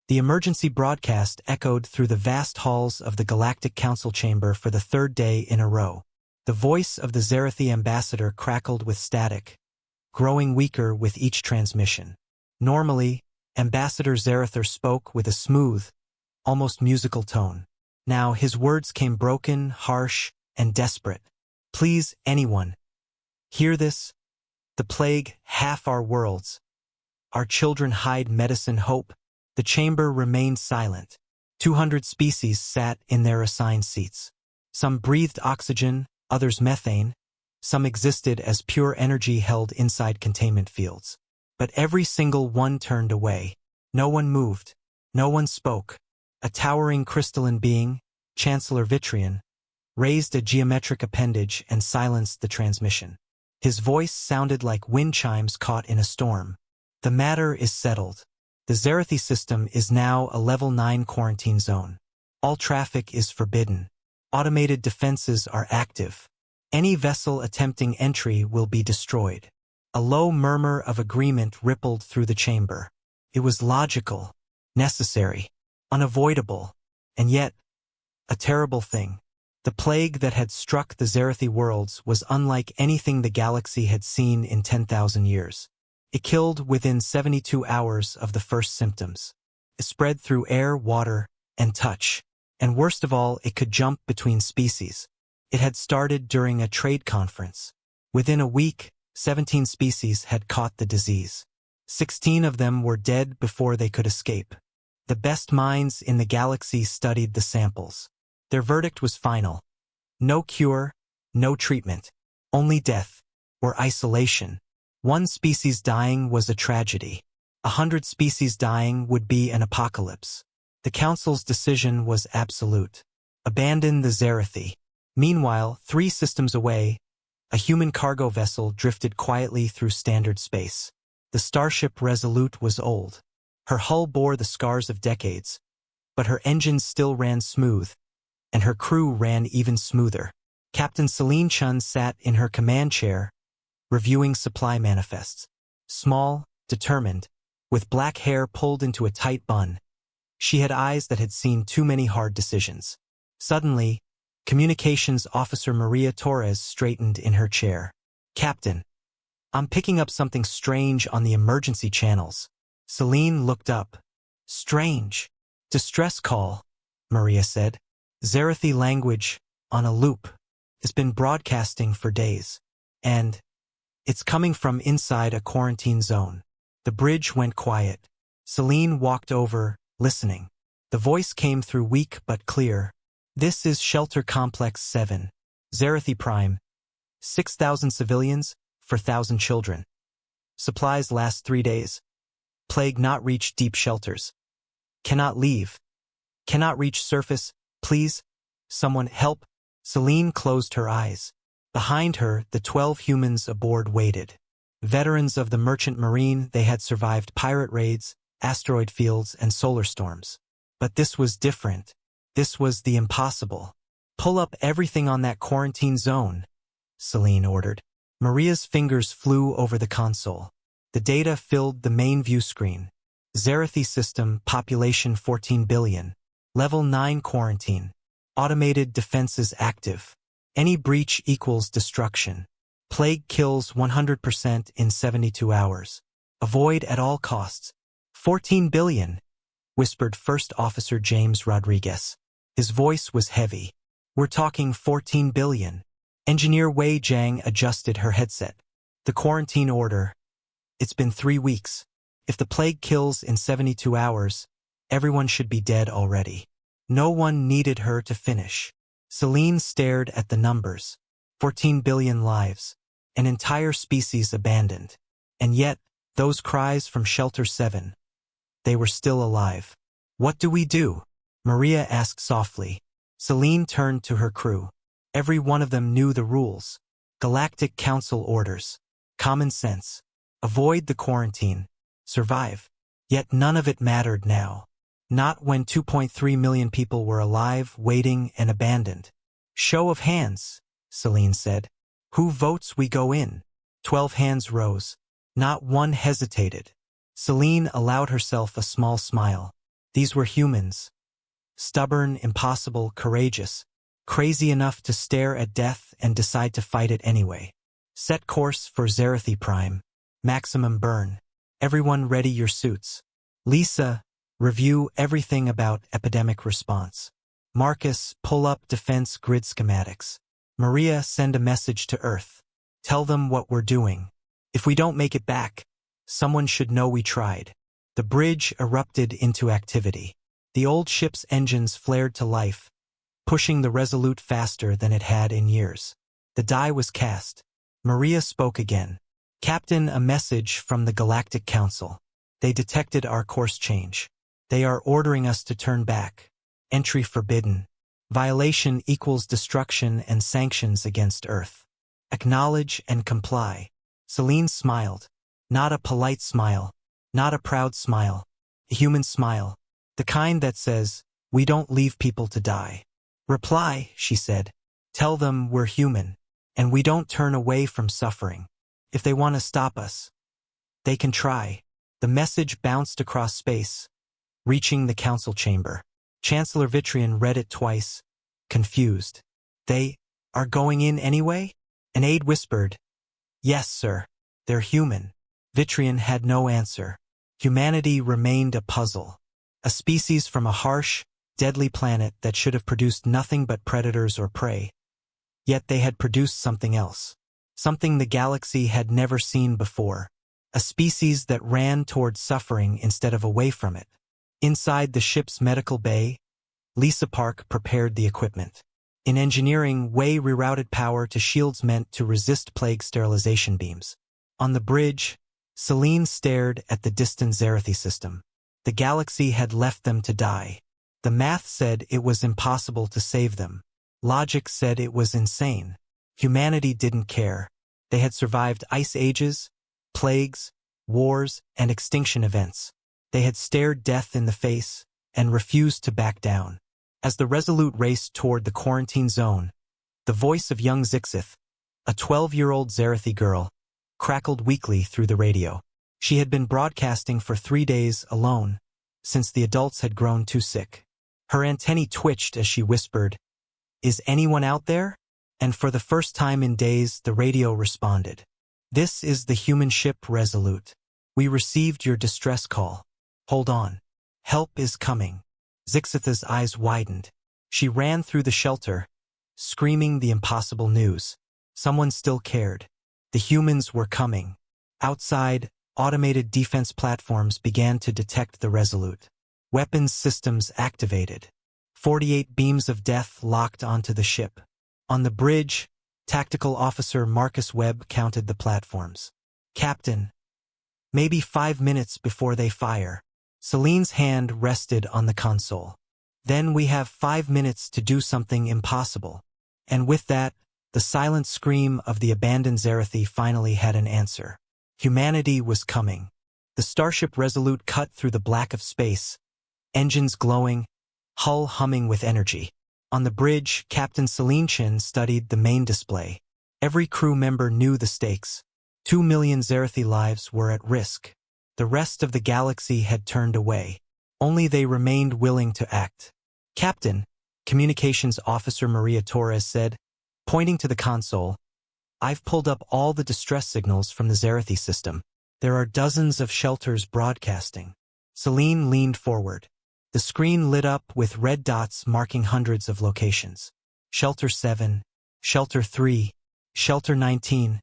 The emergency broadcast echoed through the vast halls of the Galactic Council chamber for the third day in a row. The voice of the Zerathi ambassador crackled with static, growing weaker with each transmission. Normally, Ambassador Zarather spoke with a smooth, almost musical tone. Now his words came broken, harsh, and desperate. Please, anyone, hear this? The plague, half our worlds. Our children hide medicine hope. The chamber remained silent. 200 species sat in their assigned seats. Some breathed oxygen, others methane. Some existed as pure energy held inside containment fields. But every single one turned away. No one moved. No one spoke. A towering crystalline being, Chancellor Vitrion, raised a geometric appendage and silenced the transmission. His voice sounded like wind chimes caught in a storm. The matter is settled. The Zerathi system is now a level 9 quarantine zone. All traffic is forbidden. Automated defenses are active. Any vessel attempting entry will be destroyed. A low murmur of agreement rippled through the chamber. It was logical, necessary, unavoidable, and yet, a terrible thing. The plague that had struck the Zerathi worlds was unlike anything the galaxy had seen in 10,000 years. It killed within 72 hours of the first symptoms. It spread through air, water, and touch. And worst of all, it could jump between species. It had started during a trade conference. Within a week, 17 species had caught the disease. 16 of them were dead before they could escape. The best minds in the galaxy studied the samples. Their verdict was final. No cure, no treatment, only death, or isolation. One species dying was a tragedy. 100 species dying would be an apocalypse. The Council's decision was absolute. Abandon the Zerathi. Meanwhile, 3 systems away, a human cargo vessel drifted quietly through standard space. The starship Resolute was old. Her hull bore the scars of decades, but her engines still ran smooth, and her crew ran even smoother. Captain Celine Chun sat in her command chair, reviewing supply manifests. Small, determined, with black hair pulled into a tight bun. She had eyes that had seen too many hard decisions. Suddenly, Communications Officer Maria Torres straightened in her chair. Captain, I'm picking up something strange on the emergency channels. Celine looked up. Strange. Distress call, Maria said. Zerathi language, on a loop. It's been broadcasting for days. And it's coming from inside a quarantine zone. The bridge went quiet. Celine walked over, listening. The voice came through weak but clear. This is Shelter Complex 7. Zerathi Prime. 6,000 civilians, 4,000 children. Supplies last 3 days. Plague not reach deep shelters. Cannot leave. Cannot reach surface. Please, someone help. Celine closed her eyes. Behind her, the 12 humans aboard waited. Veterans of the merchant marine, they had survived pirate raids, asteroid fields, and solar storms. But this was different. This was the impossible. Pull up everything on that quarantine zone, Celine ordered. Maria's fingers flew over the console. The data filled the main view screen. Zerathi system, population 14 billion. Level 9 quarantine. Automated defenses active. Any breach equals destruction. Plague kills 100% in 72 hours. Avoid at all costs. 14 billion, whispered First Officer James Rodriguez. His voice was heavy. We're talking 14 billion. Engineer Wei Jiang adjusted her headset. The quarantine order. It's been 3 weeks. If the plague kills in 72 hours, everyone should be dead already. No one needed her to finish. Celine stared at the numbers. 14 billion lives. An entire species abandoned. And yet, those cries from Shelter 7. They were still alive. What do we do? Maria asked softly. Celine turned to her crew. Every one of them knew the rules. Galactic Council orders. Common sense. Avoid the quarantine. Survive. Yet none of it mattered now. Not when 2.3 million people were alive, waiting, and abandoned. Show of hands, Celine said. Who votes we go in? 12 hands rose. Not one hesitated. Celine allowed herself a small smile. These were humans. Stubborn, impossible, courageous. Crazy enough to stare at death and decide to fight it anyway. Set course for Zerathi Prime. Maximum burn. Everyone ready your suits. Lisa, review everything about epidemic response. Marcus, pull up defense grid schematics. Maria, send a message to Earth. Tell them what we're doing. If we don't make it back, someone should know we tried. The bridge erupted into activity. The old ship's engines flared to life, pushing the Resolute faster than it had in years. The die was cast. Maria spoke again. Captain, a message from the Galactic Council. They detected our course change. They are ordering us to turn back. Entry forbidden. Violation equals destruction and sanctions against Earth. Acknowledge and comply. Celine smiled. Not a polite smile. Not a proud smile. A human smile. The kind that says, we don't leave people to die. Reply, she said. Tell them we're human, and we don't turn away from suffering. If they want to stop us, they can try. The message bounced across space, reaching the council chamber. Chancellor Vitrian read it twice, confused. They are going in anyway? An aide whispered, yes, sir. They're human. Vitrian had no answer. Humanity remained a puzzle. A species from a harsh, deadly planet that should have produced nothing but predators or prey. Yet they had produced something else. Something the galaxy had never seen before. A species that ran toward suffering instead of away from it. Inside the ship's medical bay, Lisa Park prepared the equipment. In engineering, Wei rerouted power to shields meant to resist plague sterilization beams. On the bridge, Celine stared at the distant Zerathi system. The galaxy had left them to die. The math said it was impossible to save them. Logic said it was insane. Humanity didn't care. They had survived ice ages, plagues, wars, and extinction events. They had stared death in the face and refused to back down. As the Resolute raced toward the quarantine zone, the voice of young Zixith, a 12-year-old Zerathi girl, crackled weakly through the radio. She had been broadcasting for 3 days alone, since the adults had grown too sick. Her antennae twitched as she whispered, "Is anyone out there?" And for the first time in days, the radio responded. "This is the human ship Resolute. We received your distress call. Hold on. Help is coming." Zixitha's eyes widened. She ran through the shelter, screaming the impossible news. Someone still cared. The humans were coming. Outside, automated defense platforms began to detect the Resolute. Weapons systems activated. 48 beams of death locked onto the ship. On the bridge, Tactical Officer Marcus Webb counted the platforms. "Captain, maybe 5 minutes before they fire." Celine's hand rested on the console. "Then we have 5 minutes to do something impossible." And with that, the silent scream of the abandoned Zerathi finally had an answer. Humanity was coming. The starship Resolute cut through the black of space, engines glowing, hull humming with energy. On the bridge, Captain Celine Chin studied the main display. Every crew member knew the stakes. 2 million Zerathi lives were at risk. The rest of the galaxy had turned away. Only they remained willing to act. "Captain," Communications Officer Maria Torres said, pointing to the console, "I've pulled up all the distress signals from the Zerathi system. There are dozens of shelters broadcasting." Celine leaned forward. The screen lit up with red dots marking hundreds of locations. Shelter 7, Shelter 3, Shelter 19.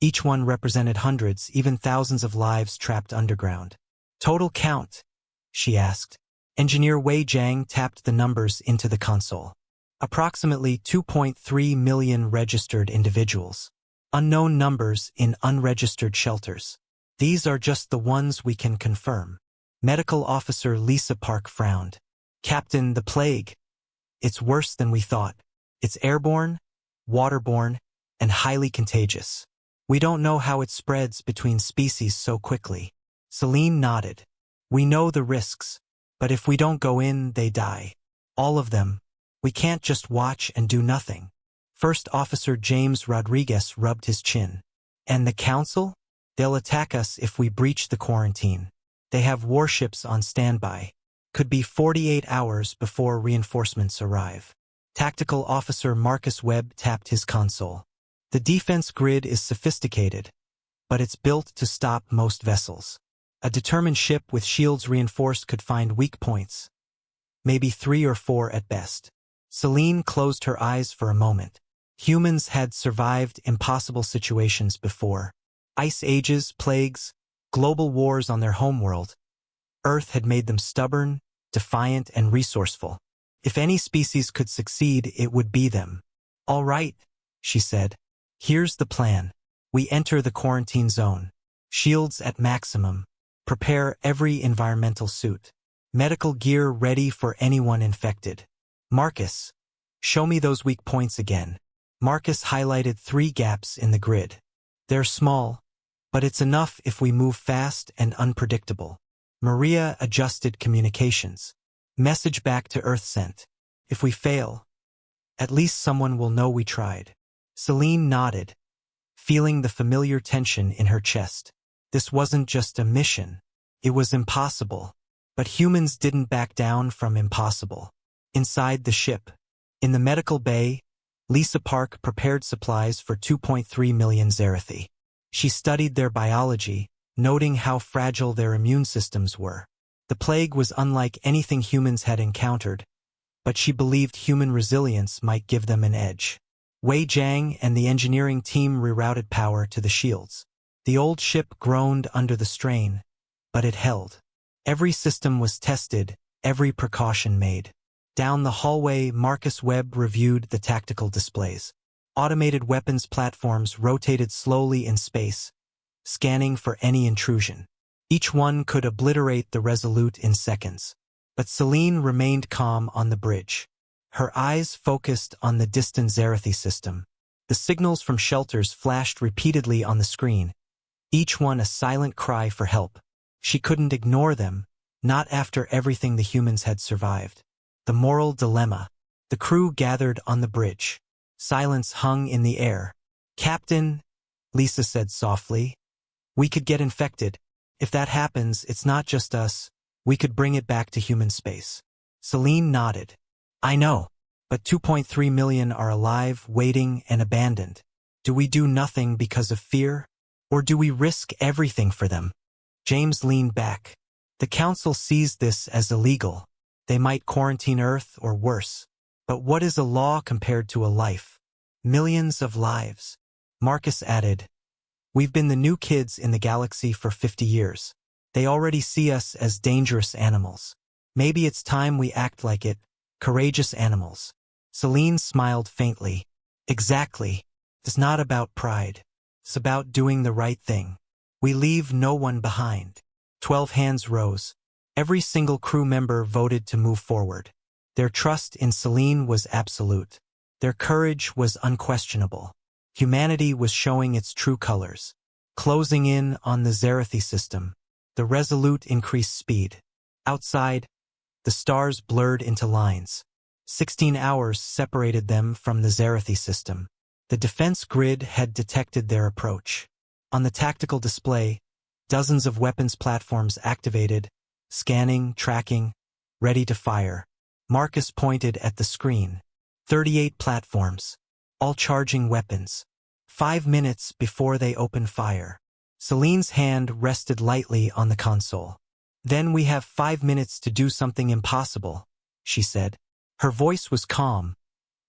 Each one represented hundreds, even thousands of lives trapped underground. "Total count?" she asked. Engineer Wei Jiang tapped the numbers into the console. "Approximately 2.3 million registered individuals. Unknown numbers in unregistered shelters. These are just the ones we can confirm." Medical Officer Lisa Park frowned. "Captain, the plague. It's worse than we thought. It's airborne, waterborne, and highly contagious. We don't know how it spreads between species so quickly." Celine nodded. "We know the risks, but if we don't go in, they die. All of them. We can't just watch and do nothing." First Officer James Rodriguez rubbed his chin. "And the Council? They'll attack us if we breach the quarantine. They have warships on standby." Could be 48 hours before reinforcements arrive. Tactical Officer Marcus Webb tapped his console. The defense grid is sophisticated, but it's built to stop most vessels. A determined ship with shields reinforced could find weak points. Maybe 3 or 4 at best. Celine closed her eyes for a moment. Humans had survived impossible situations before. Ice ages, plagues, global wars on their homeworld. Earth had made them stubborn, defiant, and resourceful. If any species could succeed, it would be them. "All right," she said. "Here's the plan. We enter the quarantine zone. Shields at maximum. Prepare every environmental suit. Medical gear ready for anyone infected. Marcus, show me those weak points again." Marcus highlighted 3 gaps in the grid. "They're small, but it's enough if we move fast and unpredictable." Maria adjusted communications. Message back to Earth sent. "If we fail, at least someone will know we tried." Celine nodded, feeling the familiar tension in her chest. This wasn't just a mission. It was impossible. But humans didn't back down from impossible. Inside the ship, in the medical bay, Lisa Park prepared supplies for 2.3 million Zerathi. She studied their biology, noting how fragile their immune systems were. The plague was unlike anything humans had encountered, but she believed human resilience might give them an edge. Wei Jiang and the engineering team rerouted power to the shields. The old ship groaned under the strain, but it held. Every system was tested, every precaution made. Down the hallway, Marcus Webb reviewed the tactical displays. Automated weapons platforms rotated slowly in space, scanning for any intrusion. Each one could obliterate the Resolute in seconds. But Celine remained calm on the bridge. Her eyes focused on the distant Zerathi system. The signals from shelters flashed repeatedly on the screen, each one a silent cry for help. She couldn't ignore them, not after everything the humans had survived. The moral dilemma. The crew gathered on the bridge. Silence hung in the air. "Captain," Lisa said softly, "we could get infected. If that happens, it's not just us. We could bring it back to human space." Celine nodded. "I know, but 2.3 million are alive, waiting, and abandoned. Do we do nothing because of fear? Or do we risk everything for them?" James leaned back. "The Council sees this as illegal. They might quarantine Earth or worse. But what is a law compared to a life? Millions of lives." Marcus added, "We've been the new kids in the galaxy for 50 years. They already see us as dangerous animals. Maybe it's time we act like it, courageous animals." Celine smiled faintly. "Exactly. It's not about pride. It's about doing the right thing. We leave no one behind." 12 hands rose. Every single crew member voted to move forward. Their trust in Celine was absolute. Their courage was unquestionable. Humanity was showing its true colors. Closing in on the Zerathi system, the Resolute increased speed. Outside, the stars blurred into lines. 16 hours separated them from the Zerathi system. The defense grid had detected their approach. On the tactical display, dozens of weapons platforms activated, scanning, tracking, ready to fire. Marcus pointed at the screen. 38 platforms, all charging weapons. 5 minutes before they open fire. Celine's hand rested lightly on the console. "Then we have 5 minutes to do something impossible," she said. Her voice was calm,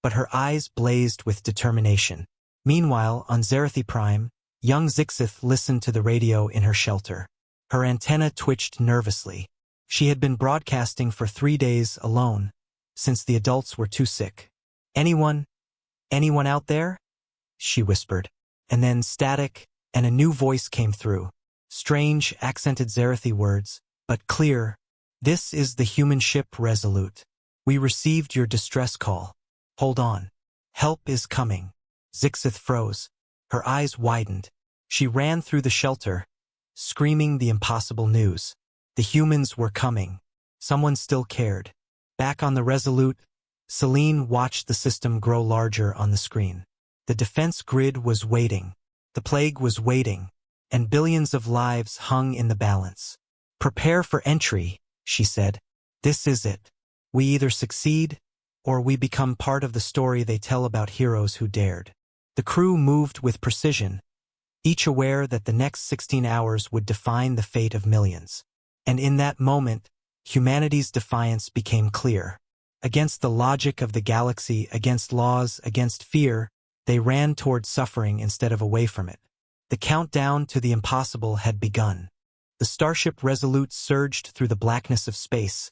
but her eyes blazed with determination. Meanwhile, on Zerathi Prime, young Zixith listened to the radio in her shelter. Her antenna twitched nervously. She had been broadcasting for 3 days alone, since the adults were too sick. Anyone out there?" she whispered. And then static, and a new voice came through. Strange, accented Zerathi words, but clear. "This is the human ship Resolute. We received your distress call. Hold on. Help is coming." Zixith froze. Her eyes widened. She ran through the shelter, screaming the impossible news. The humans were coming. Someone still cared. Back on the Resolute, Celine watched the system grow larger on the screen. The defense grid was waiting. The plague was waiting, and billions of lives hung in the balance. "Prepare for entry," she said. This is it. We either succeed, or we become part of the story they tell about heroes who dared. The crew moved with precision, each aware that the next 16 hours would define the fate of millions. And in that moment, humanity's defiance became clear. Against the logic of the galaxy, against laws, against fear, they ran toward suffering instead of away from it. The countdown to the impossible had begun. The starship Resolute surged through the blackness of space,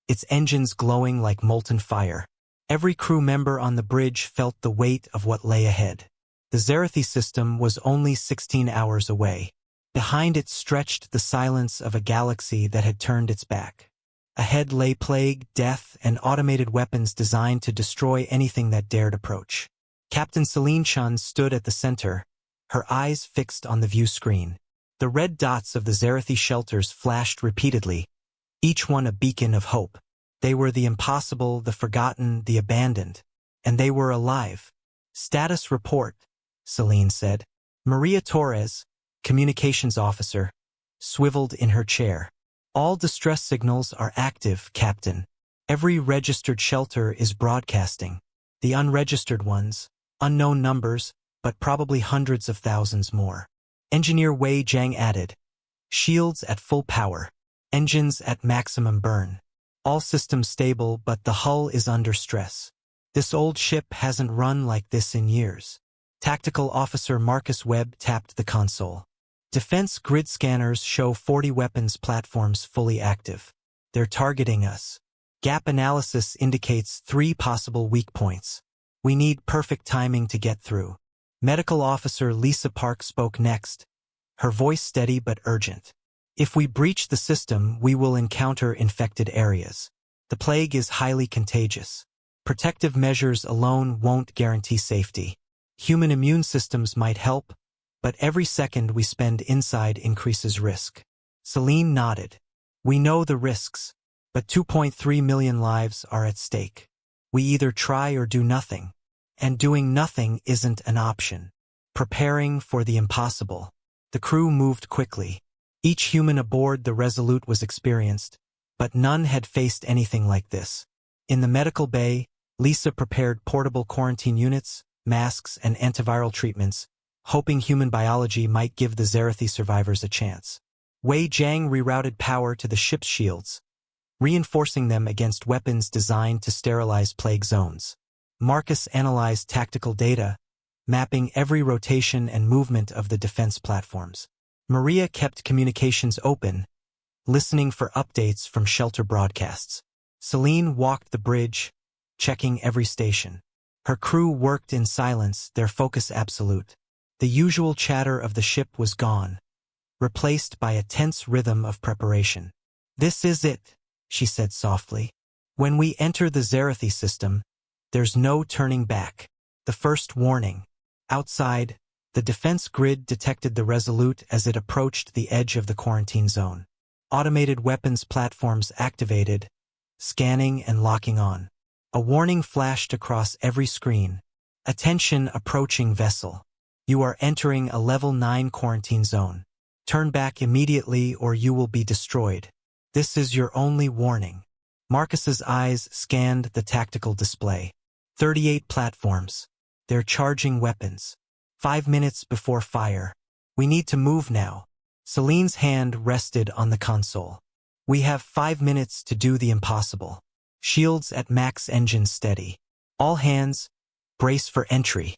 its engines glowing like molten fire. Every crew member on the bridge felt the weight of what lay ahead. The Zarathi system was only 16 hours away. Behind it stretched the silence of a galaxy that had turned its back. Ahead lay plague, death, and automated weapons designed to destroy anything that dared approach. Captain Celine Chun stood at the center, her eyes fixed on the view screen. The red dots of the Zarathi shelters flashed repeatedly, each one a beacon of hope. They were the impossible, the forgotten, the abandoned. And they were alive. "Status report," Celine said. Maria Torres, communications officer, swiveled in her chair. "All distress signals are active, Captain. Every registered shelter is broadcasting. The unregistered ones, unknown numbers, but probably hundreds of thousands more." Engineer Wei Jiang added, "Shields at full power. Engines at maximum burn. All systems stable, but the hull is under stress. This old ship hasn't run like this in years." Tactical Officer Marcus Webb tapped the console. "Defense grid scanners show 40 weapons platforms fully active. They're targeting us. Gap analysis indicates 3 possible weak points. We need perfect timing to get through." Medical Officer Lisa Park spoke next, her voice steady but urgent. "If we breach the system, we will encounter infected areas. The plague is highly contagious. Protective measures alone won't guarantee safety. Human immune systems might help, but every second we spend inside increases risk." Celine nodded. "We know the risks, but 2.3 million lives are at stake. We either try or do nothing, and doing nothing isn't an option." Preparing for the impossible. The crew moved quickly. Each human aboard the Resolute was experienced, but none had faced anything like this. In the medical bay, Lisa prepared portable quarantine units, masks, and antiviral treatments, hoping human biology might give the Zarathi survivors a chance. Wei Jiang rerouted power to the ship's shields, reinforcing them against weapons designed to sterilize plague zones. Marcus analyzed tactical data, mapping every rotation and movement of the defense platforms. Maria kept communications open, listening for updates from shelter broadcasts. Celine walked the bridge, checking every station. Her crew worked in silence, their focus absolute. The usual chatter of the ship was gone, replaced by a tense rhythm of preparation. "This is it," she said softly. "When we enter the Zarathi system, there's no turning back." The first warning. Outside, the defense grid detected the Resolute as it approached the edge of the quarantine zone. Automated weapons platforms activated, scanning and locking on. A warning flashed across every screen. "Attention, approaching vessel. You are entering a level 9 quarantine zone. Turn back immediately or you will be destroyed. This is your only warning." Marcus's eyes scanned the tactical display. 38 platforms. They're charging weapons. 5 minutes before fire. "We need to move now." Celine's hand rested on the console. "We have 5 minutes to do the impossible. Shields at max, engines steady. All hands, brace for entry."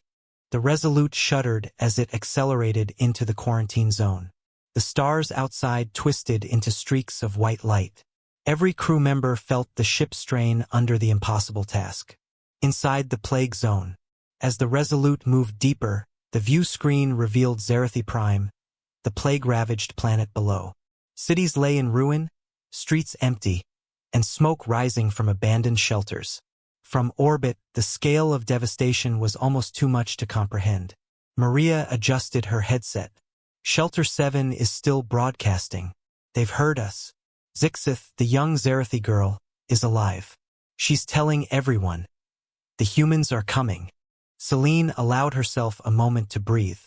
The Resolute shuddered as it accelerated into the quarantine zone. The stars outside twisted into streaks of white light. Every crew member felt the ship strain under the impossible task. Inside the plague zone, as the Resolute moved deeper, the view screen revealed Zarathi Prime, the plague-ravaged planet below. Cities lay in ruin, streets empty, and smoke rising from abandoned shelters. From orbit, the scale of devastation was almost too much to comprehend. Maria adjusted her headset. "Shelter 7 is still broadcasting. They've heard us. Zixith, the young Zarathi girl, is alive. She's telling everyone. The humans are coming." Celine allowed herself a moment to breathe.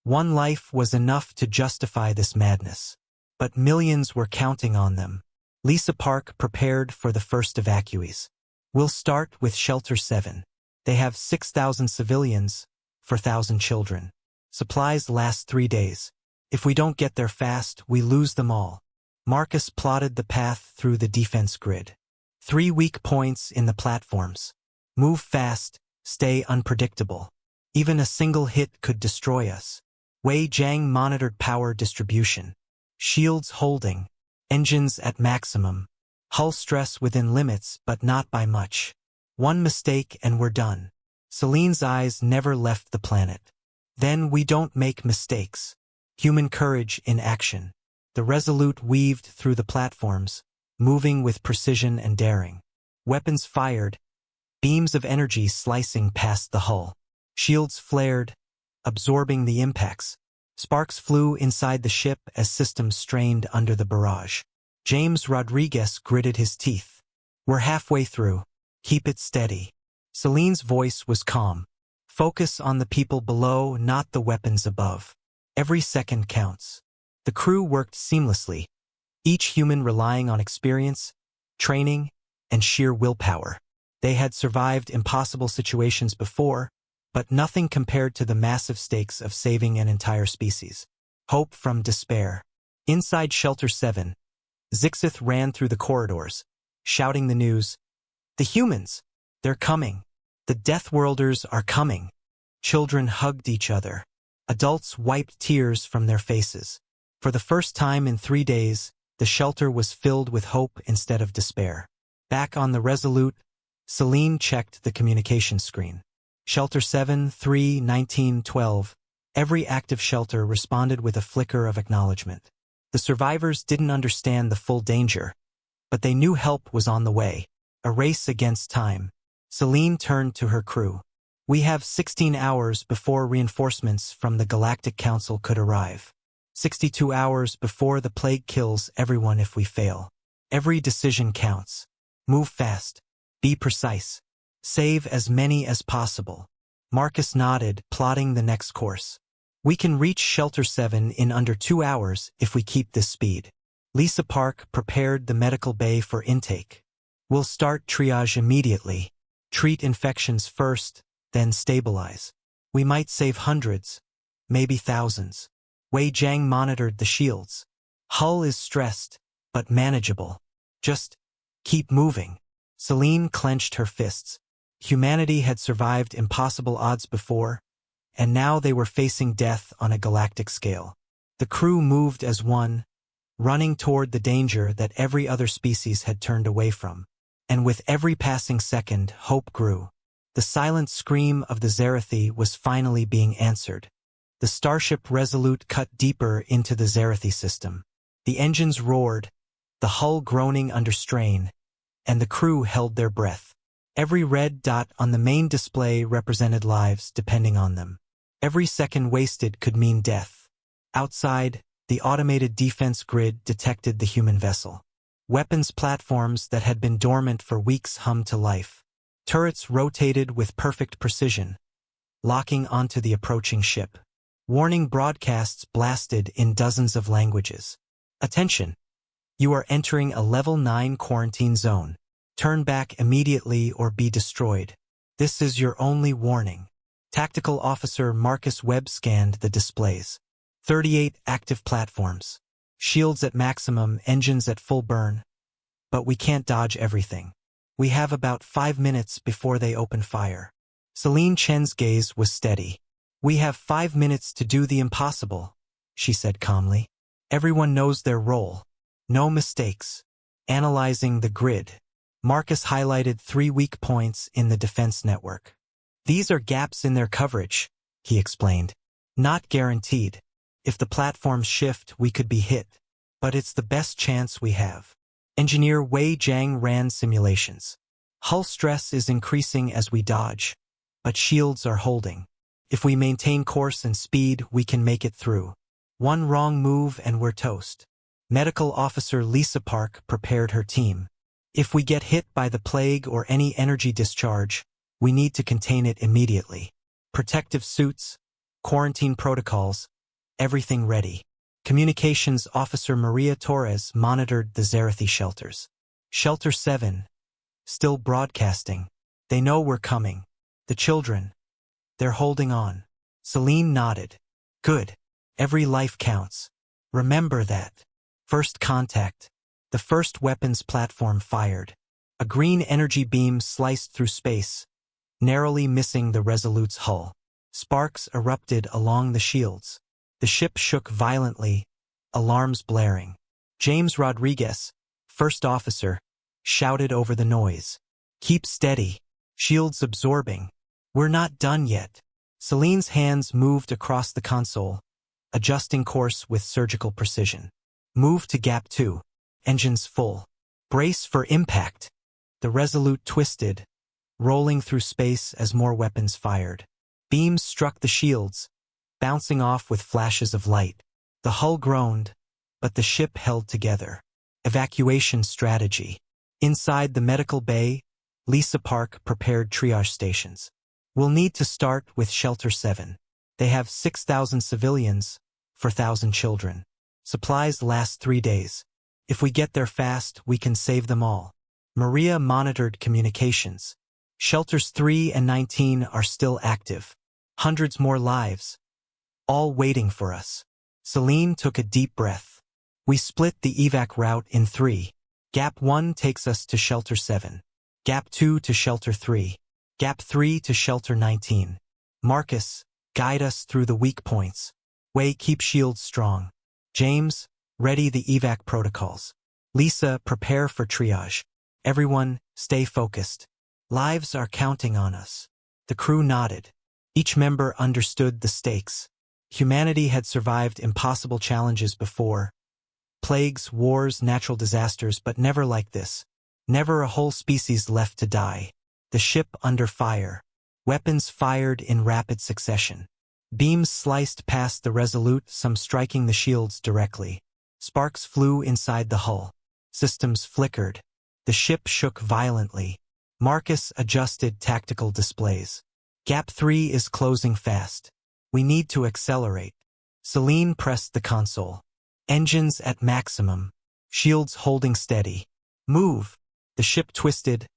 One life was enough to justify this madness. But millions were counting on them. Lisa Park prepared for the first evacuees. We'll start with Shelter 7. They have 6,000 civilians, 4,000 children. Supplies last 3 days. If we don't get there fast, we lose them all. Marcus plotted the path through the defense grid. 3 weak points in the platforms. Move fast, stay unpredictable. Even a single hit could destroy us. Wei Jiang monitored power distribution. Shields holding. Engines at maximum. Hull stress within limits, but not by much. One mistake and we're done. Celine's eyes never left the planet. Then we don't make mistakes. Human courage in action. The Resolute weaved through the platforms, moving with precision and daring. Weapons fired, beams of energy slicing past the hull. Shields flared, absorbing the impacts. Sparks flew inside the ship as systems strained under the barrage. James Rodriguez gritted his teeth. We're halfway through. Keep it steady. Celine's voice was calm. Focus on the people below, not the weapons above. Every second counts. The crew worked seamlessly, each human relying on experience, training, and sheer willpower. They had survived impossible situations before, but nothing compared to the massive stakes of saving an entire species. Hope from despair. Inside Shelter 7, Zixith ran through the corridors, shouting the news. The humans! They're coming! The Deathworlders are coming! Children hugged each other. Adults wiped tears from their faces. For the first time in 3 days, the shelter was filled with hope instead of despair. Back on the Resolute, Celine checked the communication screen. Shelter 7, 3, 19, 12. Every active shelter responded with a flicker of acknowledgement. The survivors didn't understand the full danger, but they knew help was on the way. A race against time. Celine turned to her crew. We have 16 hours before reinforcements from the Galactic Council could arrive. 62 hours before the plague kills everyone if we fail. Every decision counts. Move fast. Be precise. Save as many as possible. Marcus nodded, plotting the next course. We can reach Shelter 7 in under 2 hours if we keep this speed. Lisa Park prepared the medical bay for intake. We'll start triage immediately. Treat infections first, then stabilize. We might save hundreds, maybe thousands. Wei Jiang monitored the shields. Hull is stressed, but manageable. Just keep moving. Celine clenched her fists. Humanity had survived impossible odds before, and now they were facing death on a galactic scale. The crew moved as one, running toward the danger that every other species had turned away from. And with every passing second, hope grew. The silent scream of the Zerathi was finally being answered. The starship Resolute cut deeper into the Zerathi system. The engines roared, the hull groaning under strain, and the crew held their breath. Every red dot on the main display represented lives depending on them. Every second wasted could mean death. Outside, the automated defense grid detected the human vessel. Weapons platforms that had been dormant for weeks hummed to life. Turrets rotated with perfect precision, locking onto the approaching ship. Warning broadcasts blasted in dozens of languages. Attention! You are entering a Level 9 quarantine zone. Turn back immediately or be destroyed. This is your only warning. Tactical Officer Marcus Webb scanned the displays. 38 active platforms. Shields at maximum, engines at full burn. But we can't dodge everything. We have about 5 minutes before they open fire. Celine Chen's gaze was steady. We have 5 minutes to do the impossible, she said calmly. Everyone knows their role. No mistakes. Analyzing the grid. Marcus highlighted 3 weak points in the defense network. These are gaps in their coverage, he explained. Not guaranteed. If the platforms shift, we could be hit. But it's the best chance we have. Engineer Wei Jiang ran simulations. Hull stress is increasing as we dodge, but shields are holding. If we maintain course and speed, we can make it through. One wrong move and we're toast. Medical Officer Lisa Park prepared her team. If we get hit by the plague or any energy discharge, we need to contain it immediately. Protective suits, quarantine protocols, everything ready. Communications Officer Maria Torres monitored the Zarathi shelters. Shelter 7. Still broadcasting. They know we're coming. The children. They're holding on. Celine nodded. Good. Every life counts. Remember that. First contact. The first weapons platform fired. A green energy beam sliced through space, narrowly missing the Resolute's hull. Sparks erupted along the shields. The ship shook violently, alarms blaring. James Rodriguez, first officer, shouted over the noise. Keep steady. Shields absorbing. We're not done yet. Celine's hands moved across the console, adjusting course with surgical precision. Move to gap 2. Engines full. Brace for impact. The Resolute twisted, rolling through space as more weapons fired. Beams struck the shields, bouncing off with flashes of light. The hull groaned, but the ship held together. Evacuation strategy. Inside the medical bay, Lisa Park prepared triage stations. We'll need to start with Shelter 7. They have 6,000 civilians, 4,000 children. Supplies last 3 days. If we get there fast, we can save them all. Maria monitored communications. Shelters 3 and 19 are still active. Hundreds more lives. All waiting for us. Celine took a deep breath. We split the evac route in 3. Gap 1 takes us to Shelter 7. Gap 2 to Shelter 3. Gap 3 to Shelter 19. Marcus, guide us through the weak points. Way, keep shields strong. James, ready the evac protocols. Lisa, prepare for triage. Everyone, stay focused. Lives are counting on us. The crew nodded. Each member understood the stakes. Humanity had survived impossible challenges before. Plagues, wars, natural disasters, but never like this. Never a whole species left to die. The ship under fire. Weapons fired in rapid succession. Beams sliced past the Resolute, some striking the shields directly. Sparks flew inside the hull. Systems flickered. The ship shook violently. Marcus adjusted tactical displays. Gap 3 is closing fast. We need to accelerate. Celine pressed the console. Engines at maximum. Shields holding steady. Move. The ship twisted,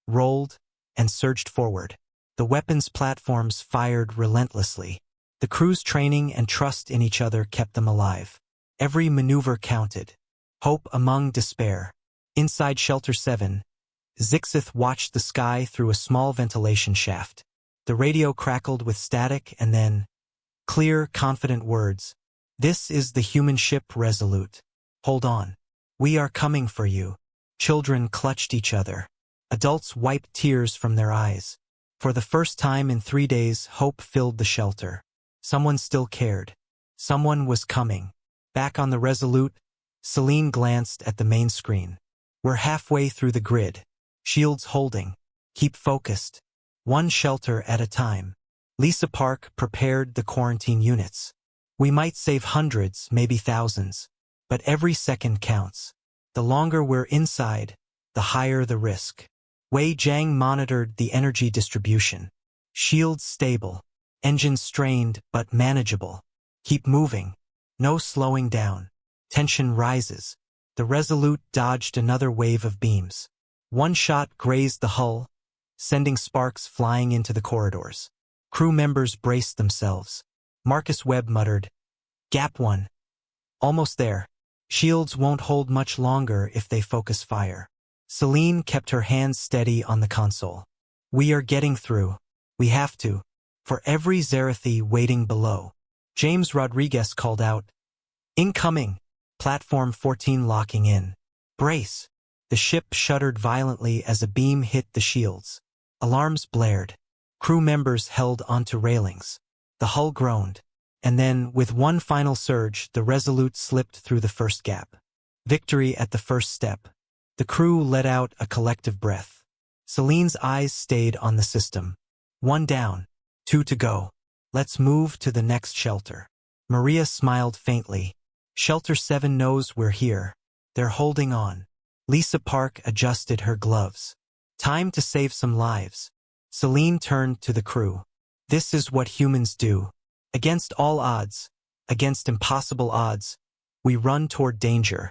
rolled, and surged forward. The weapons platforms fired relentlessly. The crew's training and trust in each other kept them alive. Every maneuver counted. Hope among despair. Inside Shelter 7, Zixith watched the sky through a small ventilation shaft. The radio crackled with static and then clear, confident words. This is the human ship Resolute. Hold on. We are coming for you. Children clutched each other. Adults wiped tears from their eyes. For the first time in 3 days, hope filled the shelter. Someone still cared. Someone was coming. Back on the Resolute, Celine glanced at the main screen. We're halfway through the grid. Shields holding. Keep focused. One shelter at a time. Lisa Park prepared the quarantine units. We might save hundreds, maybe thousands. But every second counts. The longer we're inside, the higher the risk. Wei Jiang monitored the energy distribution. Shields stable. Engines strained, but manageable. Keep moving. No slowing down. Tension rises. The Resolute dodged another wave of beams. One shot grazed the hull, sending sparks flying into the corridors. Crew members braced themselves. Marcus Webb muttered, Gap 1. Almost there. Shields won't hold much longer if they focus fire. Celine kept her hands steady on the console. We are getting through. We have to. For every Zarathi waiting below. James Rodriguez called out, Incoming! Platform 14 locking in. Brace! The ship shuddered violently as a beam hit the shields. Alarms blared. Crew members held onto railings. The hull groaned. And then, with one final surge, the Resolute slipped through the first gap. Victory at the first step. The crew let out a collective breath. Celine's eyes stayed on the system. 1 down. 2 to go. Let's move to the next shelter. Maria smiled faintly. Shelter 7 knows we're here. They're holding on. Lisa Park adjusted her gloves. Time to save some lives. Celine turned to the crew. This is what humans do. Against all odds, against impossible odds, We run toward danger,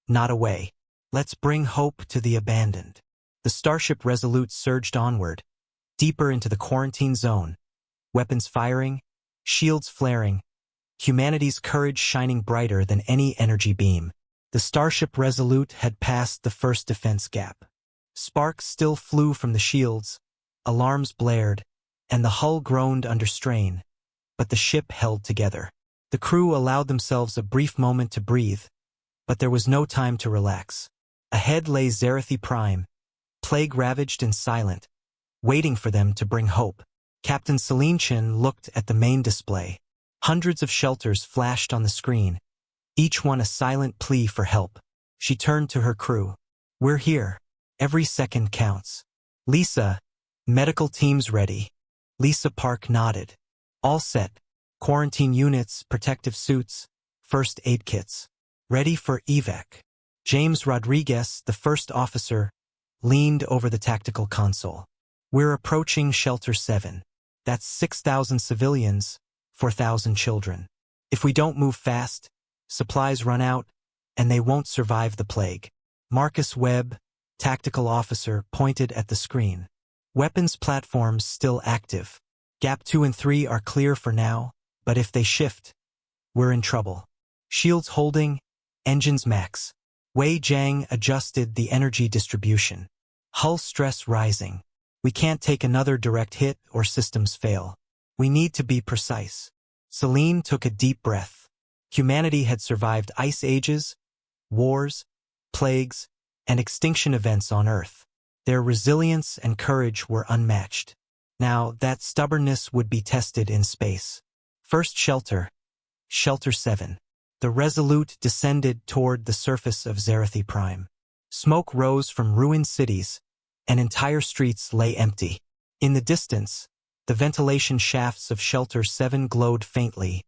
not away. Let's bring hope to the abandoned. The Starship Resolute surged onward, deeper into the quarantine zone, weapons firing, shields flaring, humanity's courage shining brighter than any energy beam. The Starship Resolute had passed the first defense gap. Sparks still flew from the shields, alarms blared, and the hull groaned under strain, but the ship held together. The crew allowed themselves a brief moment to breathe, but there was no time to relax. Ahead lay Zarathi Prime, plague-ravaged and silent, waiting for them to bring hope. Captain Celine Chin looked at the main display. Hundreds of shelters flashed on the screen, each one a silent plea for help. She turned to her crew. "We're here. Every second counts." "Lisa, medical teams ready." Lisa Park nodded. "All set. Quarantine units, protective suits, first aid kits. Ready for evac." James Rodriguez, the first officer, leaned over the tactical console. "We're approaching Shelter 7. That's 6,000 civilians, 4,000 children. If we don't move fast, supplies run out, and they won't survive the plague." Marcus Webb, tactical officer, pointed at the screen. "Weapons platforms still active. Gap 2 and 3 are clear for now, but if they shift, we're in trouble. Shields holding, engines max." Wei Jiang adjusted the energy distribution. "Hull stress rising. We can't take another direct hit or systems fail. We need to be precise." Celine took a deep breath. Humanity had survived ice ages, wars, plagues, and extinction events on Earth. Their resilience and courage were unmatched. Now, that stubbornness would be tested in space. First shelter, Shelter 7. The Resolute descended toward the surface of Zarathi Prime. Smoke rose from ruined cities, and entire streets lay empty. In the distance, the ventilation shafts of Shelter 7 glowed faintly,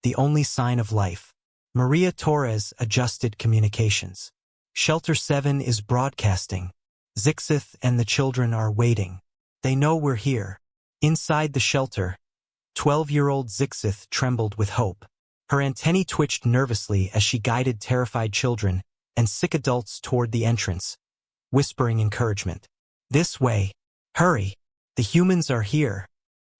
the only sign of life. Maria Torres adjusted communications. "Shelter 7 is broadcasting. Zixith and the children are waiting. They know we're here." Inside the shelter, 12-year-old Zixith trembled with hope. Her antennae twitched nervously as she guided terrified children and sick adults toward the entrance, whispering encouragement. "This way. Hurry. The humans are here."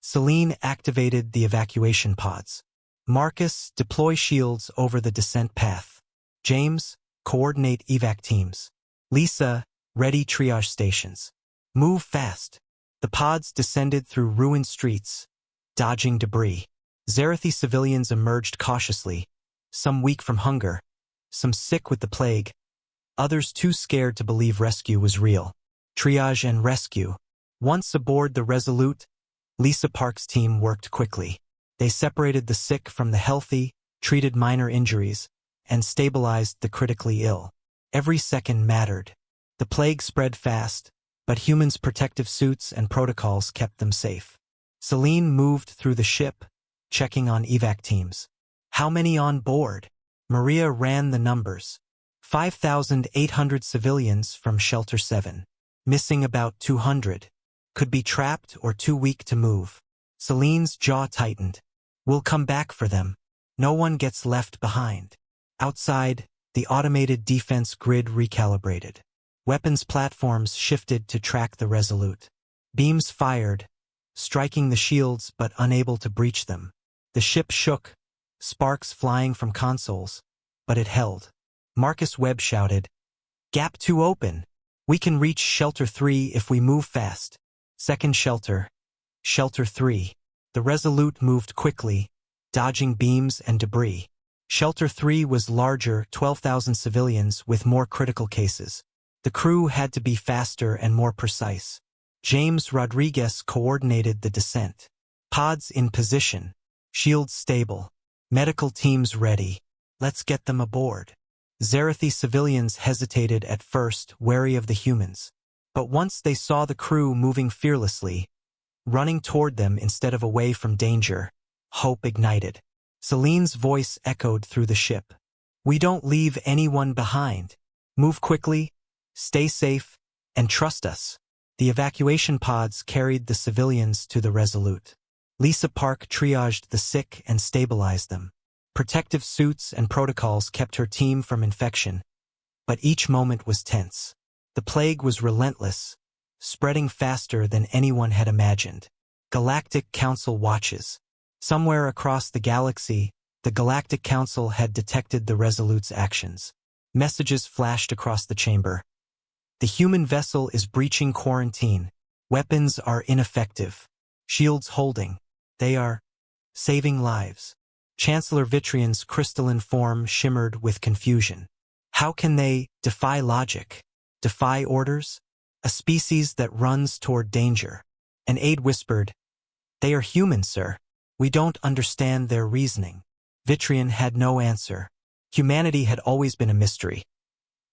Celine activated the evacuation pods. "Marcus, deploy shields over the descent path. James, coordinate evac teams. Lisa, ready triage stations. Move fast." The pods descended through ruined streets, dodging debris. Zarathi civilians emerged cautiously, some weak from hunger, some sick with the plague, others too scared to believe rescue was real. Triage and rescue. Once aboard the Resolute, Lisa Park's team worked quickly. They separated the sick from the healthy, treated minor injuries, and stabilized the critically ill. Every second mattered. The plague spread fast, but humans' protective suits and protocols kept them safe. Celine moved through the ship, checking on evac teams. "How many on board?" Maria ran the numbers. 5,800 civilians from Shelter 7. Missing about 200. Could be trapped or too weak to move. Celine's jaw tightened. "We'll come back for them. No one gets left behind." Outside, the automated defense grid recalibrated. Weapons platforms shifted to track the Resolute. Beams fired, striking the shields but unable to breach them. The ship shook, sparks flying from consoles, but it held. Marcus Webb shouted, "Gap 2 open. We can reach Shelter 3 if we move fast." Second shelter, Shelter 3. The Resolute moved quickly, dodging beams and debris. Shelter 3 was larger, 12,000 civilians with more critical cases. The crew had to be faster and more precise. James Rodriguez coordinated the descent. Pods in position. Shields stable. Medical teams ready. Let's get them aboard. Zarathi civilians hesitated at first, wary of the humans. But once they saw the crew moving fearlessly, running toward them instead of away from danger, hope ignited. Celine's voice echoed through the ship. "We don't leave anyone behind. Move quickly, stay safe, and trust us." The evacuation pods carried the civilians to the Resolute. Lisa Park triaged the sick and stabilized them. Protective suits and protocols kept her team from infection, but each moment was tense. The plague was relentless, spreading faster than anyone had imagined. Galactic Council watches. Somewhere across the galaxy, the Galactic Council had detected the Resolute's actions. Messages flashed across the chamber. The human vessel is breaching quarantine. Weapons are ineffective. Shields holding. They are saving lives. Chancellor Vitrian's crystalline form shimmered with confusion. How can they defy logic? Defy orders? A species that runs toward danger. An aide whispered, "They are human, sir. We don't understand their reasoning." Vitrian had no answer. Humanity had always been a mystery.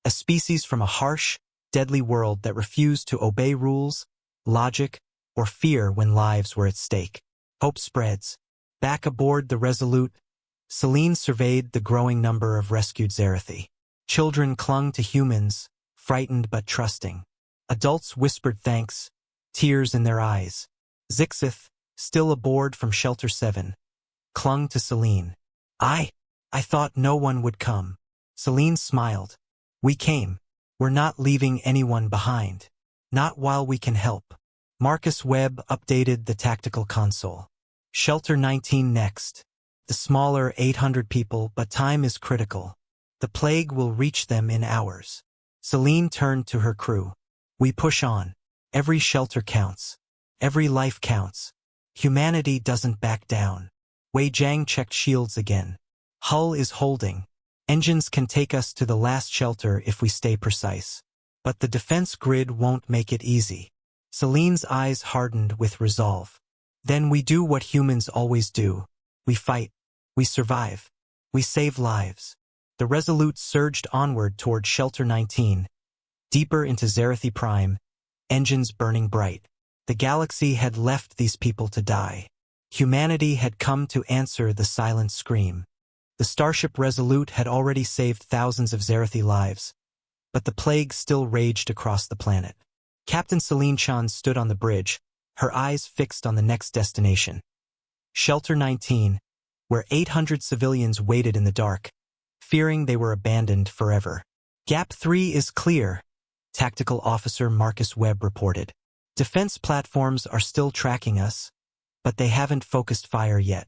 A species from a harsh, deadly world that refused to obey rules, logic, or fear when lives were at stake. Hope spreads. Back aboard the Resolute, Celine surveyed the growing number of rescued Zerathi. Children clung to humans, frightened but trusting. Adults whispered thanks, tears in their eyes. Zixith, still aboard from Shelter 7, clung to Celine. I thought no one would come." Celine smiled. "We came. We're not leaving anyone behind. Not while we can help." Marcus Webb updated the tactical console. Shelter 19 next. The smaller 800 people, but time is critical. The plague will reach them in hours. Celine turned to her crew. "We push on. Every shelter counts. Every life counts. Humanity doesn't back down." Wei Jiang checked shields again. "Hull is holding. Engines can take us to the last shelter if we stay precise. But the defense grid won't make it easy." Celine's eyes hardened with resolve. "Then we do what humans always do. We fight. We survive. We save lives." The Resolute surged onward toward Shelter 19, deeper into Zerathi Prime, engines burning bright. The galaxy had left these people to die. Humanity had come to answer the silent scream. The Starship Resolute had already saved thousands of Zerathi lives, but the plague still raged across the planet. Captain Celine Chan stood on the bridge, her eyes fixed on the next destination. Shelter 19, where 800 civilians waited in the dark, fearing they were abandoned forever. "Gap 3 is clear," Tactical Officer Marcus Webb reported. "Defense platforms are still tracking us, but they haven't focused fire yet.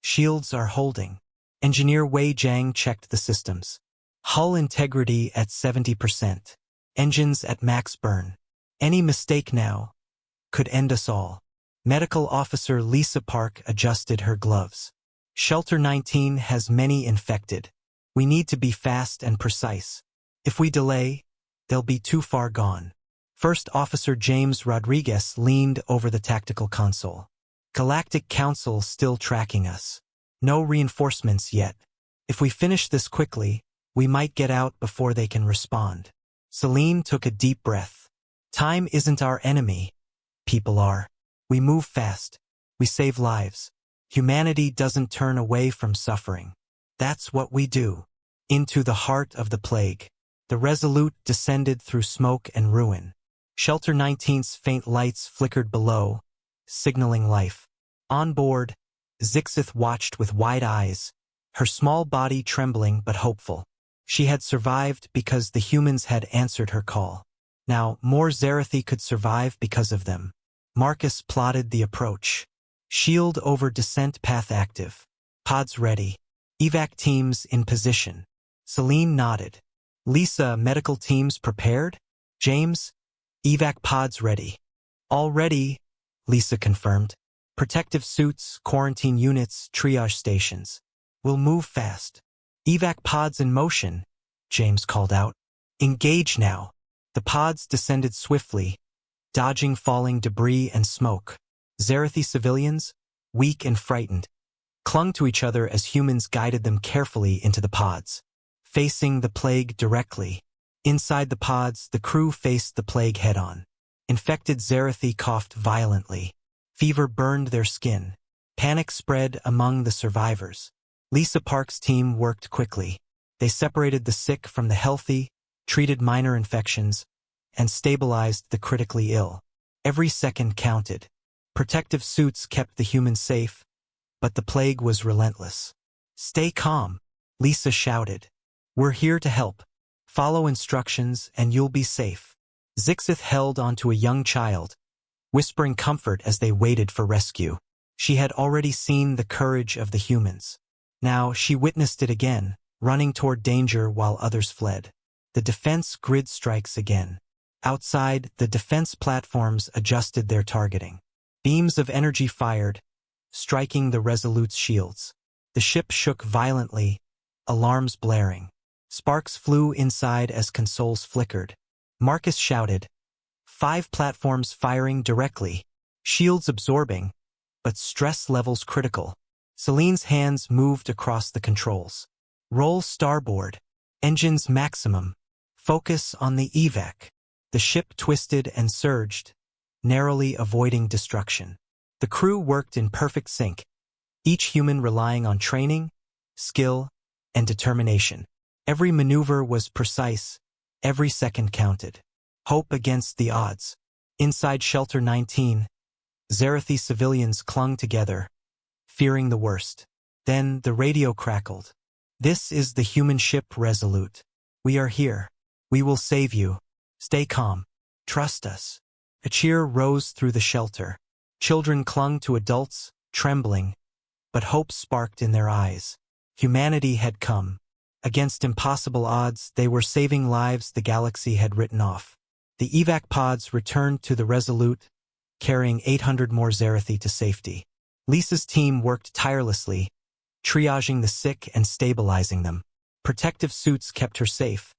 Shields are holding." Engineer Wei Jiang checked the systems. Hull integrity at 70%. Engines at max burn. Any mistake now could end us all. Medical Officer Lisa Park adjusted her gloves. "Shelter 19 has many infected. We need to be fast and precise. If we delay, they'll be too far gone." First Officer James Rodriguez leaned over the tactical console. "Galactic Council still tracking us. No reinforcements yet. If we finish this quickly, we might get out before they can respond." Celine took a deep breath. "Time isn't our enemy. People are. We move fast. We save lives. Humanity doesn't turn away from suffering. That's what we do." Into the heart of the plague, the Resolute descended through smoke and ruin. Shelter 19's faint lights flickered below, signaling life. On board, Zixith watched with wide eyes, her small body trembling but hopeful. She had survived because the humans had answered her call. Now, more Zerathi could survive because of them. Marcus plotted the approach. Shield over descent path active. Pods ready. Evac teams in position. Celine nodded. "Lisa, medical teams prepared?" "James, evac pods ready." "All ready," Lisa confirmed. "Protective suits, quarantine units, triage stations. We'll move fast." "Evac pods in motion," James called out. "Engage now." The pods descended swiftly, dodging falling debris and smoke. Zerathi civilians, weak and frightened, clung to each other as humans guided them carefully into the pods. Facing the plague directly. Inside the pods, the crew faced the plague head-on. Infected Zerathi coughed violently. Fever burned their skin. Panic spread among the survivors. Lisa Park's team worked quickly. They separated the sick from the healthy, treated minor infections, and stabilized the critically ill. Every second counted. Protective suits kept the humans safe, but the plague was relentless. Stay calm, Lisa shouted. We're here to help. Follow instructions and you'll be safe. Zixith held onto a young child, whispering comfort as they waited for rescue. She had already seen the courage of the humans. Now she witnessed it again, running toward danger while others fled. The defense grid strikes again. Outside, the defense platforms adjusted their targeting. Beams of energy fired, striking the Resolute's shields. The ship shook violently, alarms blaring. Sparks flew inside as consoles flickered. Marcus shouted, 5 platforms firing directly, shields absorbing, but stress levels critical. Celine's hands moved across the controls. Roll starboard, engines maximum, focus on the evac. The ship twisted and surged, narrowly avoiding destruction. The crew worked in perfect sync, each human relying on training, skill, and determination. Every maneuver was precise, every second counted. Hope against the odds. Inside Shelter 19, Zarathi civilians clung together, fearing the worst. Then the radio crackled. This is the human ship Resolute. We are here. We will save you. Stay calm. Trust us. A cheer rose through the shelter. Children clung to adults, trembling, but hope sparked in their eyes. Humanity had come. Against impossible odds, they were saving lives the galaxy had written off. The evac pods returned to the Resolute, carrying 800 more Zarathi to safety. Lisa's team worked tirelessly, triaging the sick and stabilizing them. Protective suits kept her safe,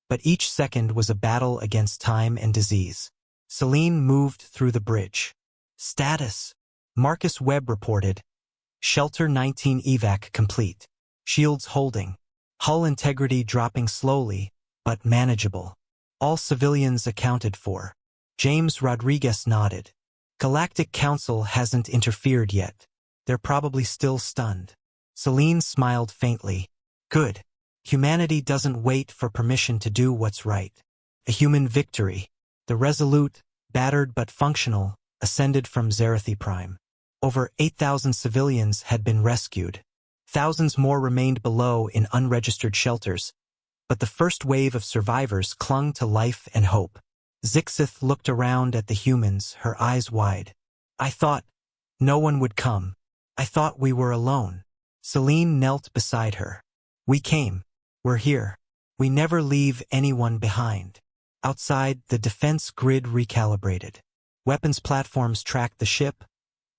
but each second was a battle against time and disease. Celine moved through the bridge. Status. Marcus Webb reported. Shelter 19 evac complete. Shields holding. Hull integrity dropping slowly, but manageable. All civilians accounted for. James Rodriguez nodded. Galactic Council hasn't interfered yet. They're probably still stunned. Celine smiled faintly. Good. Humanity doesn't wait for permission to do what's right. A human victory. The Resolute, battered but functional, ascended from Zarathi Prime. Over 8,000 civilians had been rescued. Thousands more remained below in unregistered shelters, but the first wave of survivors clung to life and hope. Zixith looked around at the humans, her eyes wide. I thought no one would come. I thought we were alone. Celine knelt beside her. We came. We're here. We never leave anyone behind. Outside, the defense grid recalibrated. Weapons platforms tracked the ship,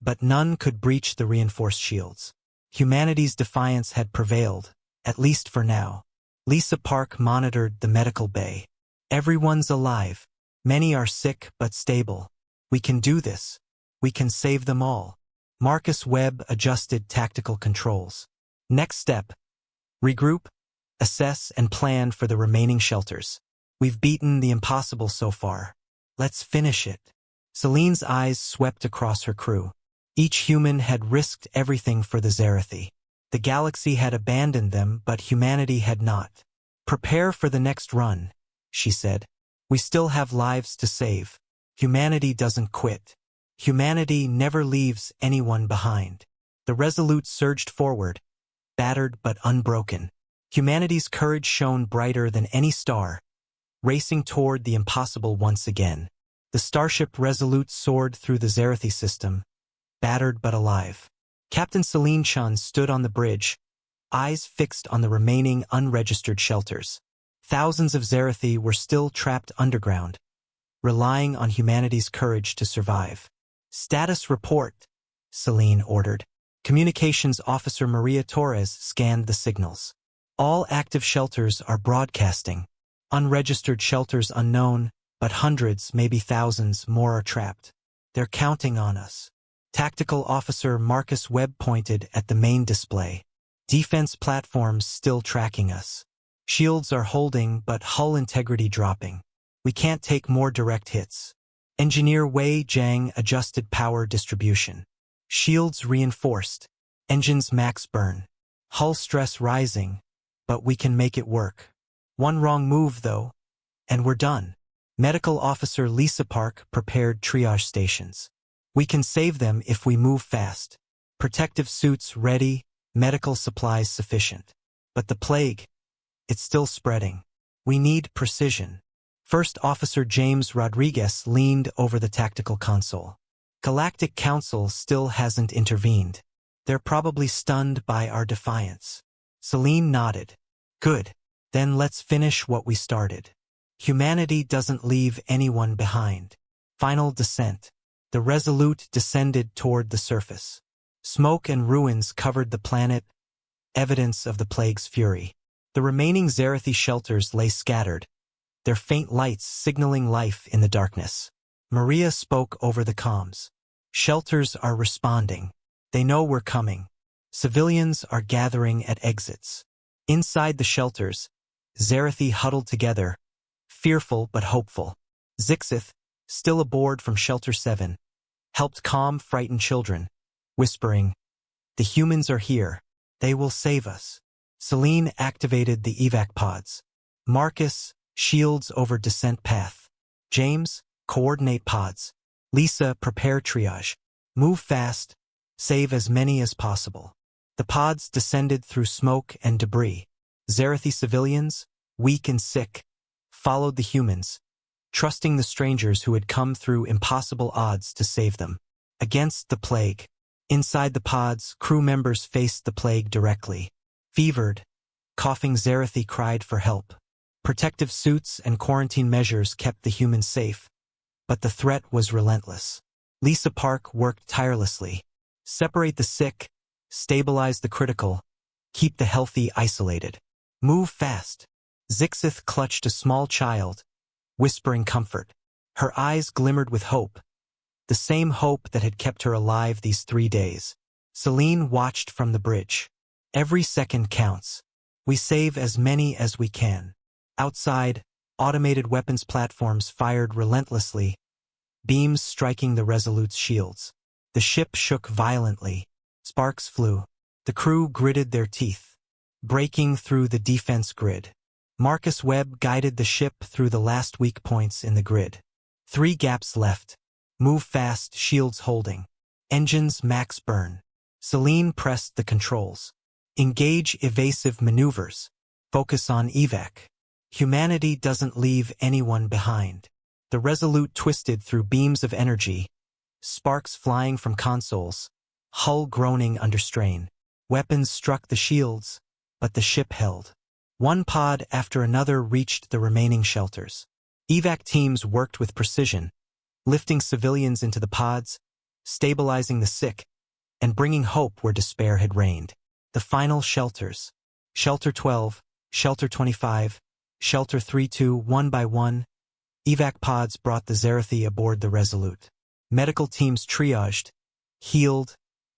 but none could breach the reinforced shields. Humanity's defiance had prevailed, at least for now. Lisa Park monitored the medical bay. Everyone's alive. Many are sick but stable. We can do this. We can save them all. Marcus Webb adjusted tactical controls. Next step. Regroup, assess, and plan for the remaining shelters. We've beaten the impossible so far. Let's finish it. Celine's eyes swept across her crew. Each human had risked everything for the Zarathi. The galaxy had abandoned them, but humanity had not. Prepare for the next run, she said. We still have lives to save. Humanity doesn't quit. Humanity never leaves anyone behind. The Resolute surged forward, battered but unbroken. Humanity's courage shone brighter than any star, racing toward the impossible once again. The starship Resolute soared through the Zarathi system, battered but alive. Captain Celine Chun stood on the bridge, eyes fixed on the remaining unregistered shelters. Thousands of Zarathi were still trapped underground, relying on humanity's courage to survive. Status report, Celine ordered. Communications Officer Maria Torres scanned the signals. All active shelters are broadcasting. Unregistered shelters unknown, but hundreds, maybe thousands, more are trapped. They're counting on us. Tactical Officer Marcus Webb pointed at the main display. Defense platforms still tracking us. Shields are holding, but hull integrity dropping. We can't take more direct hits. Engineer Wei Jiang adjusted power distribution. Shields reinforced. Engines max burn. Hull stress rising, but we can make it work. One wrong move, though, and we're done. Medical Officer Lisa Park prepared triage stations. We can save them if we move fast. Protective suits ready, medical supplies sufficient. But the plague, it's still spreading. We need precision. First Officer James Rodriguez leaned over the tactical console. Galactic Council still hasn't intervened. They're probably stunned by our defiance. Celine nodded. Good. Then let's finish what we started. Humanity doesn't leave anyone behind. Final descent. The Resolute descended toward the surface. Smoke and ruins covered the planet, evidence of the plague's fury. The remaining Zarathi shelters lay scattered, their faint lights signaling life in the darkness. Maria spoke over the comms. Shelters are responding. They know we're coming. Civilians are gathering at exits. Inside the shelters, Zarathi huddled together, fearful but hopeful. Zixith, still aboard from Shelter 7, helped calm frightened children, whispering, "The humans are here. They will save us." Celine activated the evac pods. Marcus, shields over descent path. James, coordinate pods. Lisa, prepare triage. Move fast. Save as many as possible. The pods descended through smoke and debris. Zarathi civilians, weak and sick, followed the humans, trusting the strangers who had come through impossible odds to save them. Against the plague. Inside the pods, crew members faced the plague directly. Fevered, coughing Zarathi cried for help. Protective suits and quarantine measures kept the humans safe, but the threat was relentless. Lisa Park worked tirelessly. Separate the sick, stabilize the critical, keep the healthy isolated. Move fast. Zixith clutched a small child, whispering comfort. Her eyes glimmered with hope, the same hope that had kept her alive these 3 days. Celine watched from the bridge. Every second counts. We save as many as we can. Outside, automated weapons platforms fired relentlessly, beams striking the Resolute's shields. The ship shook violently. Sparks flew. The crew gritted their teeth, breaking through the defense grid. Marcus Webb guided the ship through the last weak points in the grid. 3 gaps left. Move fast, shields holding. Engines max burn. Celine pressed the controls. Engage evasive maneuvers. Focus on evac. Humanity doesn't leave anyone behind. The Resolute twisted through beams of energy, sparks flying from consoles, hull groaning under strain. Weapons struck the shields, but the ship held. One pod after another reached the remaining shelters. Evac teams worked with precision, lifting civilians into the pods, stabilizing the sick, and bringing hope where despair had reigned. The final shelters. Shelter 12, Shelter 25, Shelter 32, one by one. Evac pods brought the Zarathi aboard the Resolute. Medical teams triaged, healed,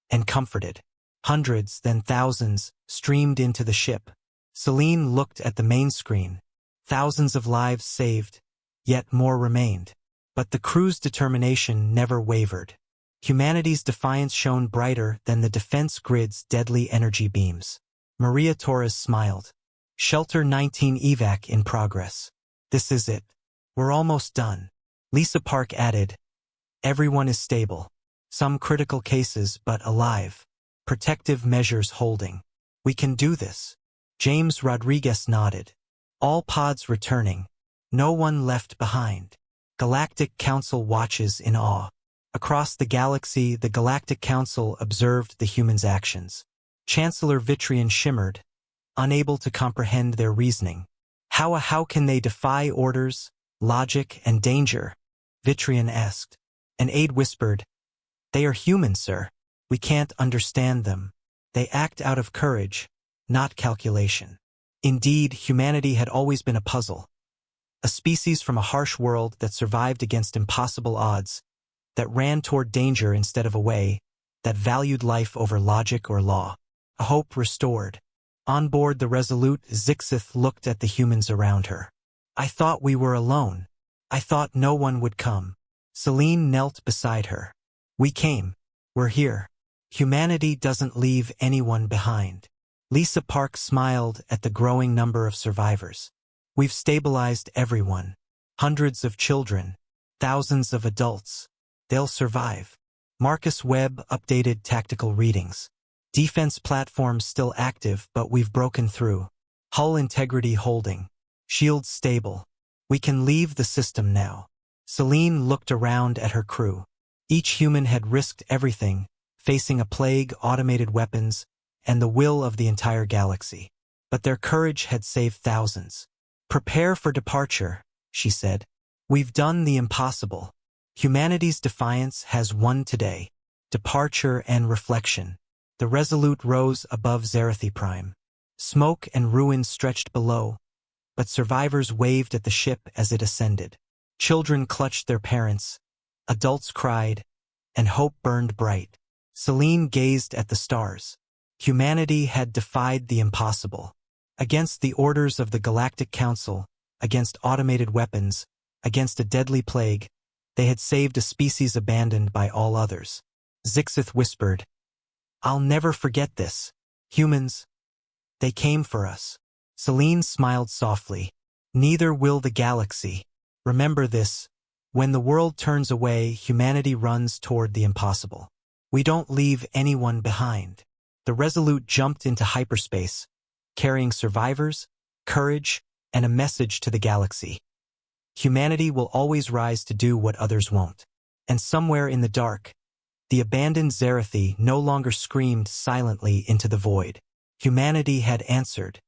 and comforted. Hundreds, then thousands, streamed into the ship. Celine looked at the main screen. Thousands of lives saved, yet more remained. But the crew's determination never wavered. Humanity's defiance shone brighter than the defense grid's deadly energy beams. Maria Torres smiled. Shelter 19 evac in progress. This is it. We're almost done. Lisa Park added, everyone is stable. Some critical cases, but alive. Protective measures holding. We can do this. James Rodriguez nodded. All pods returning. No one left behind. Galactic Council watches in awe. Across the galaxy, the Galactic Council observed the humans' actions. Chancellor Vitrian shimmered, unable to comprehend their reasoning. How can they defy orders, logic, and danger? Vitrian asked. An aide whispered, they are human, sir. We can't understand them. They act out of courage, not calculation. Indeed, humanity had always been a puzzle. A species from a harsh world that survived against impossible odds, that ran toward danger instead of away, that valued life over logic or law. A hope restored. On board the Resolute, Zixith looked at the humans around her. I thought we were alone. I thought no one would come. Celine knelt beside her. We came. We're here. Humanity doesn't leave anyone behind. Lisa Park smiled at the growing number of survivors. We've stabilized everyone. Hundreds of children. Thousands of adults. They'll survive. Marcus Webb updated tactical readings. Defense platforms still active, but we've broken through. Hull integrity holding. Shields stable. We can leave the system now. Celine looked around at her crew. Each human had risked everything, facing a plague, automated weapons, and the will of the entire galaxy. But their courage had saved thousands. "Prepare for departure," she said. "We've done the impossible. Humanity's defiance has won today. Departure and reflection." The Resolute rose above Zarathi Prime. Smoke and ruin stretched below, but survivors waved at the ship as it ascended. Children clutched their parents, adults cried, and hope burned bright. Celine gazed at the stars. Humanity had defied the impossible. Against the orders of the Galactic Council, against automated weapons, against a deadly plague, they had saved a species abandoned by all others. Zixith whispered, "I'll never forget this. Humans, they came for us." Celine smiled softly. "Neither will the galaxy. Remember this, when the world turns away, humanity runs toward the impossible. We don't leave anyone behind." The Resolute jumped into hyperspace, carrying survivors, courage, and a message to the galaxy. Humanity will always rise to do what others won't. And somewhere in the dark, the abandoned Zarathi no longer screamed silently into the void. Humanity had answered.